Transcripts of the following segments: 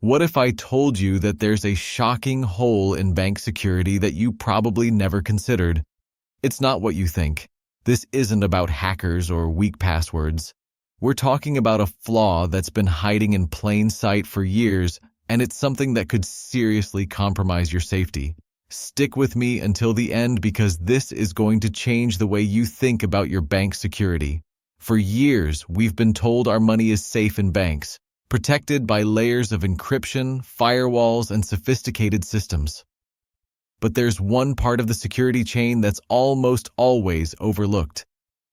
What if I told you that there's a shocking hole in bank security that you probably never considered? It's not what you think. This isn't about hackers or weak passwords. We're talking about a flaw that's been hiding in plain sight for years, and it's something that could seriously compromise your safety. Stick with me until the end because this is going to change the way you think about your bank security. For years, we've been told our money is safe in banks, protected by layers of encryption, firewalls, and sophisticated systems. But there's one part of the security chain that's almost always overlooked,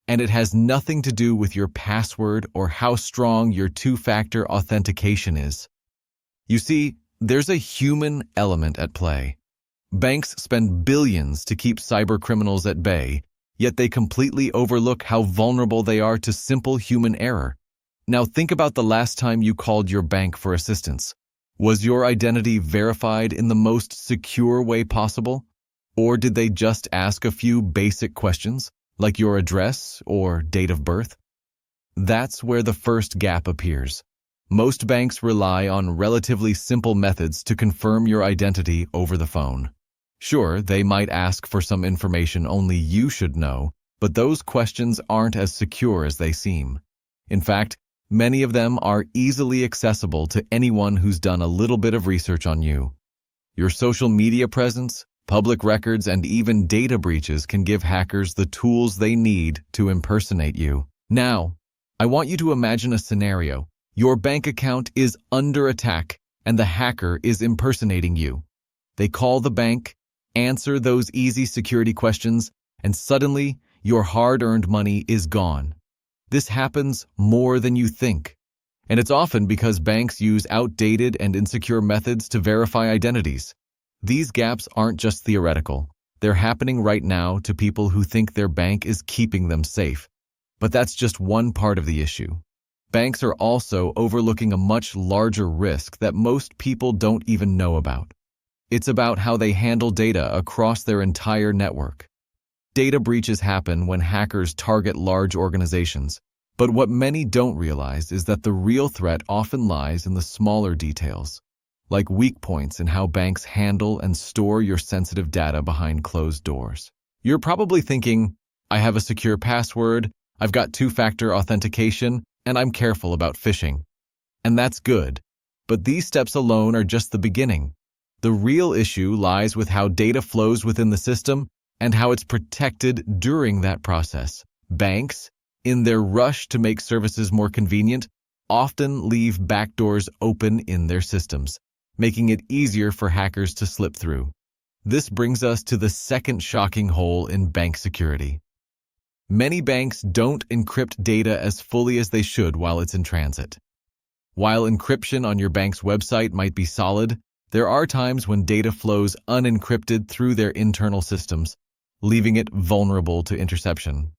and it has nothing to do with your password or how strong your two-factor authentication is. You see, there's a human element at play. Banks spend billions to keep cybercriminals at bay, yet they completely overlook how vulnerable they are to simple human error. Now think about the last time you called your bank for assistance. Was your identity verified in the most secure way possible? Or did they just ask a few basic questions, like your address or date of birth? That's where the first gap appears. Most banks rely on relatively simple methods to confirm your identity over the phone. Sure, they might ask for some information only you should know, but those questions aren't as secure as they seem. In fact, many of them are easily accessible to anyone who's done a little bit of research on you. Your social media presence, public records, and even data breaches can give hackers the tools they need to impersonate you. Now, I want you to imagine a scenario. Your bank account is under attack, and the hacker is impersonating you. They call the bank, answer those easy security questions, and suddenly, your hard-earned money is gone. This happens more than you think, and it's often because banks use outdated and insecure methods to verify identities. These gaps aren't just theoretical. They're happening right now to people who think their bank is keeping them safe. But that's just one part of the issue. Banks are also overlooking a much larger risk that most people don't even know about. It's about how they handle data across their entire network. Data breaches happen when hackers target large organizations, but what many don't realize is that the real threat often lies in the smaller details, like weak points in how banks handle and store your sensitive data behind closed doors. You're probably thinking, I have a secure password, I've got two-factor authentication, and I'm careful about phishing. And that's good, but these steps alone are just the beginning. The real issue lies with how data flows within the system and how it's protected during that process. Banks, in their rush to make services more convenient, often leave backdoors open in their systems, making it easier for hackers to slip through. This brings us to the second shocking hole in bank security. Many banks don't encrypt data as fully as they should while it's in transit. While encryption on your bank's website might be solid, there are times when data flows unencrypted through their internal systems, leaving it vulnerable to interception.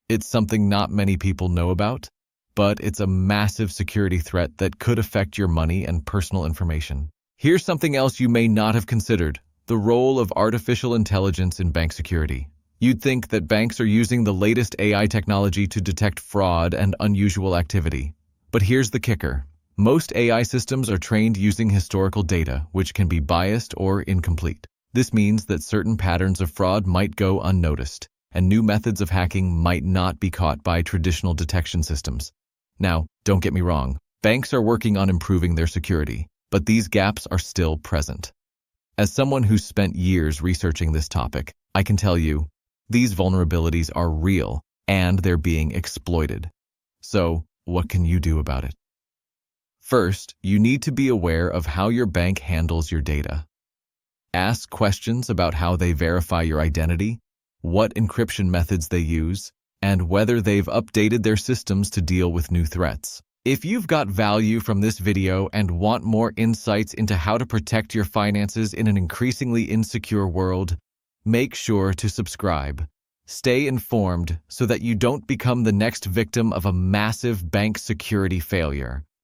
It's something not many people know about, but it's a massive security threat that could affect your money and personal information. Here's something else you may not have considered: the role of artificial intelligence in bank security. You'd think that banks are using the latest AI technology to detect fraud and unusual activity. But here's the kicker. Most AI systems are trained using historical data, which can be biased or incomplete. This means that certain patterns of fraud might go unnoticed, and new methods of hacking might not be caught by traditional detection systems. Now, don't get me wrong, banks are working on improving their security, but these gaps are still present. As someone who's spent years researching this topic, I can tell you, these vulnerabilities are real, and they're being exploited. So, what can you do about it? First, you need to be aware of how your bank handles your data. Ask questions about how they verify your identity, what encryption methods they use, and whether they've updated their systems to deal with new threats. If you've got value from this video and want more insights into how to protect your finances in an increasingly insecure world, make sure to subscribe. Stay informed so that you don't become the next victim of a massive bank security failure.